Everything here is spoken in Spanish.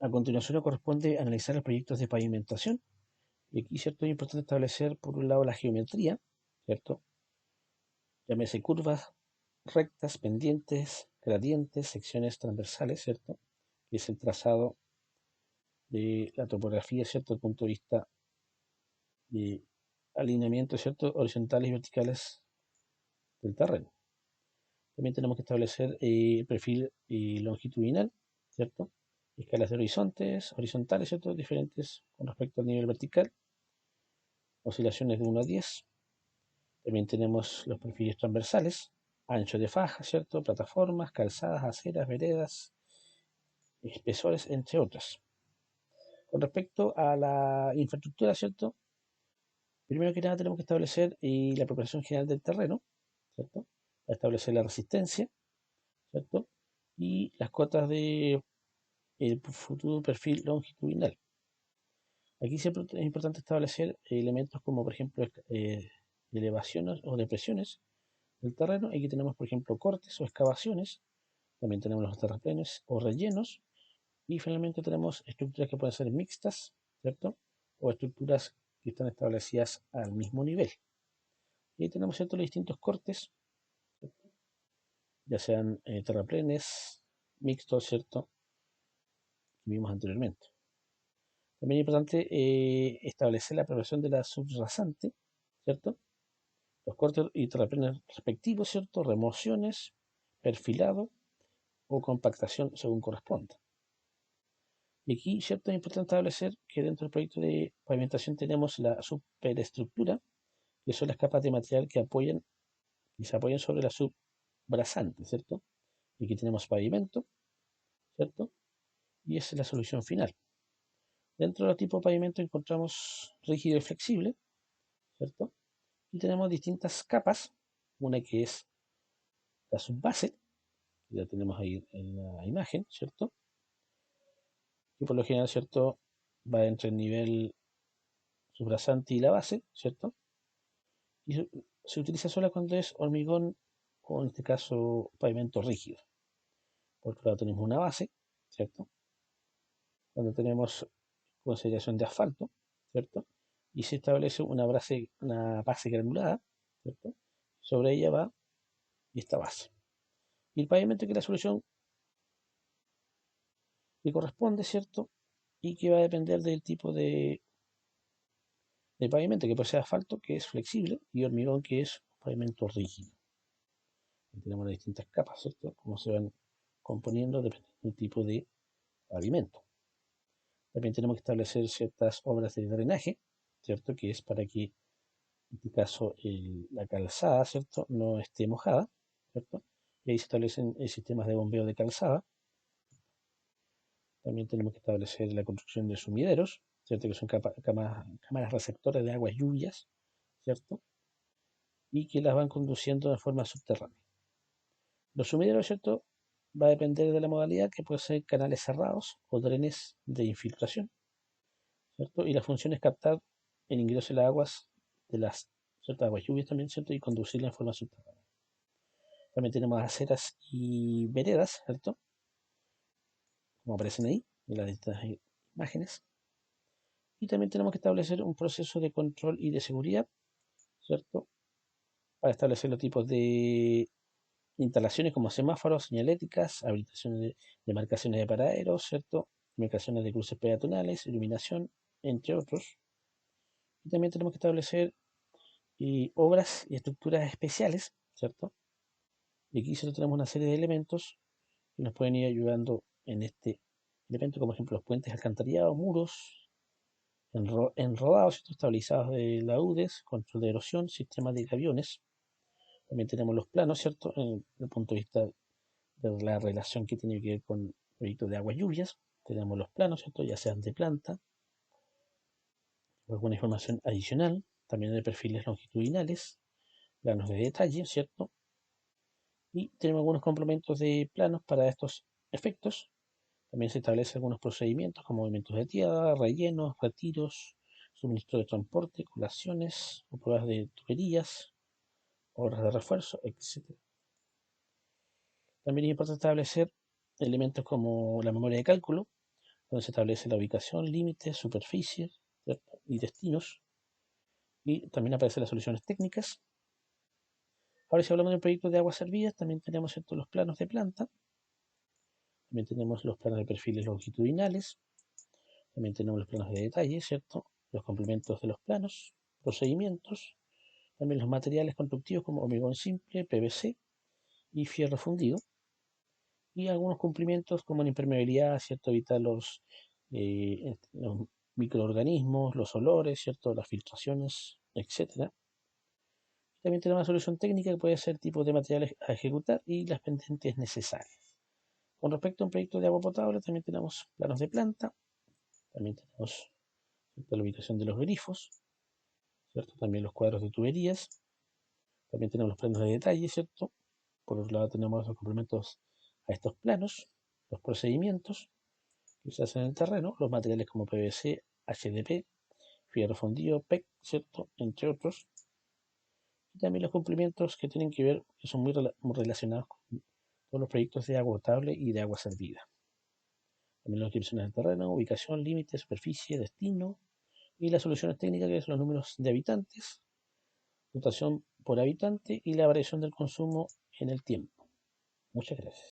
A continuación nos corresponde analizar los proyectos de pavimentación. Y aquí, ¿cierto? Es importante establecer, por un lado, la geometría, ¿cierto? Llámese curvas, rectas, pendientes, gradientes, secciones transversales, ¿cierto? Que es el trazado de la topografía, ¿cierto? Desde el punto de vista de alineamiento, ¿cierto? Horizontales y verticales del terreno. También tenemos que establecer el perfil longitudinal, ¿cierto? Escalas de horizontes, horizontales, ¿cierto? Diferentes con respecto al nivel vertical, oscilaciones de 1 a 10. También tenemos los perfiles transversales, ancho de faja, ¿cierto? Plataformas, calzadas, aceras, veredas, espesores, entre otras. Con respecto a la infraestructura, ¿cierto? Primero que nada tenemos que establecer la preparación general del terreno, ¿cierto? Establecer la resistencia, ¿cierto? Y las cotas de el futuro perfil longitudinal. Aquí siempre es importante establecer elementos como, por ejemplo, elevaciones o depresiones del terreno. Aquí tenemos, por ejemplo, cortes o excavaciones. También tenemos los terraplenes o rellenos. Y finalmente tenemos estructuras que pueden ser mixtas, ¿cierto? O estructuras que están establecidas al mismo nivel. Y ahí tenemos, ¿cierto?, los distintos cortes, ¿cierto? Ya sean terraplenes, mixtos, ¿cierto? Que vimos anteriormente. También es importante establecer la preparación de la subrasante, ¿cierto? Los cortes y terraplenes respectivos, ¿cierto? Remociones, perfilado o compactación según corresponda. Y aquí, ¿cierto? Es importante establecer que dentro del proyecto de pavimentación tenemos la superestructura, que son las capas de material que apoyan y se apoyan sobre la subrasante, ¿cierto? Y aquí tenemos pavimento, ¿cierto? Y esa es la solución final. Dentro de los tipos de pavimento encontramos rígido y flexible, ¿cierto? Y tenemos distintas capas, una que es la subbase, que ya tenemos ahí en la imagen, ¿cierto? Que por lo general, ¿cierto? Va entre el nivel subrasante y la base, ¿cierto? Y se utiliza solo cuando es hormigón o en este caso pavimento rígido. Por otro lado tenemos una base, ¿cierto? Cuando tenemos consideración de asfalto, ¿cierto? Y se establece una base granulada, ¿cierto? Sobre ella va esta base. Y el pavimento que es la solución que corresponde, ¿cierto? Y que va a depender del tipo de pavimento, que puede ser asfalto, que es flexible, y hormigón, que es pavimento rígido. Y tenemos las distintas capas, ¿cierto? Cómo se van componiendo dependiendo del tipo de pavimento. También tenemos que establecer ciertas obras de drenaje, ¿cierto? Que es para que, en este caso, la calzada, ¿cierto? No esté mojada, ¿cierto? Y ahí se establecen sistemas de bombeo de calzada. También tenemos que establecer la construcción de sumideros, ¿cierto? Que son cámaras receptoras de aguas lluvias, ¿cierto? Y que las van conduciendo de forma subterránea. Los sumideros, ¿cierto? Va a depender de la modalidad, que puede ser canales cerrados o drenes de infiltración, ¿cierto? Y la función es captar el ingreso de las aguas de las ciertas aguas lluvias también, ¿cierto? Y conducirla en forma subterránea. También tenemos aceras y veredas, ¿cierto? Como aparecen ahí en las distintas imágenes. Y también tenemos que establecer un proceso de control y de seguridad, ¿cierto? Para establecer los tipos de instalaciones como semáforos, señaléticas, habilitaciones de marcaciones de paraderos, ¿cierto? Marcaciones de cruces peatonales, iluminación, entre otros. Y también tenemos que establecer obras y estructuras especiales, ¿cierto? Y aquí solo tenemos una serie de elementos que nos pueden ir ayudando en este elemento, como por ejemplo los puentes alcantarillados, muros, enrodados, ¿cierto? Estabilizados de laúdes, control de erosión, sistema de gaviones. También tenemos los planos, ¿cierto? Desde el punto de vista de la relación que tiene que ver con proyectos de aguas lluvias. Tenemos los planos, ¿cierto? Ya sean de planta o alguna información adicional. También de perfiles longitudinales, planos de detalle, ¿cierto? Y tenemos algunos complementos de planos para estos efectos. También se establecen algunos procedimientos como movimientos de tierra, rellenos, retiros, suministro de transporte, colaciones o pruebas de tuberías, obras de refuerzo, etc. También es importante establecer elementos como la memoria de cálculo, donde se establece la ubicación, límites, superficies, ¿cierto? Y destinos, y también aparecen las soluciones técnicas. Ahora, si hablamos de un proyecto de aguas servidas, también tenemos, ¿cierto?, los planos de planta, también tenemos los planos de perfiles longitudinales, también tenemos los planos de detalle, ¿cierto?, los complementos de los planos, procedimientos, también los materiales constructivos como hormigón simple, PVC y fierro fundido, y algunos cumplimientos como la impermeabilidad, ¿cierto?, evitar los microorganismos, los olores, ¿cierto?, las filtraciones, etcétera. También tenemos una solución técnica que puede ser tipo de materiales a ejecutar y las pendientes necesarias. Con respecto a un proyecto de agua potable, también tenemos planos de planta, también tenemos, ¿cierto?, la ubicación de los grifos, ¿cierto?, también los cuadros de tuberías, también tenemos los planos de detalle, ¿cierto? Por otro lado tenemos los complementos a estos planos, los procedimientos que se hacen en el terreno, los materiales como PVC, HDP, fierro fundido, PEC, ¿cierto?, entre otros. Y también los cumplimientos que tienen que ver, que son muy relacionados con los proyectos de agua potable y de agua servida. También las descripciones del terreno, ubicación, límite, superficie, destino y las soluciones técnicas que son los números de habitantes, dotación por habitante y la variación del consumo en el tiempo. Muchas gracias.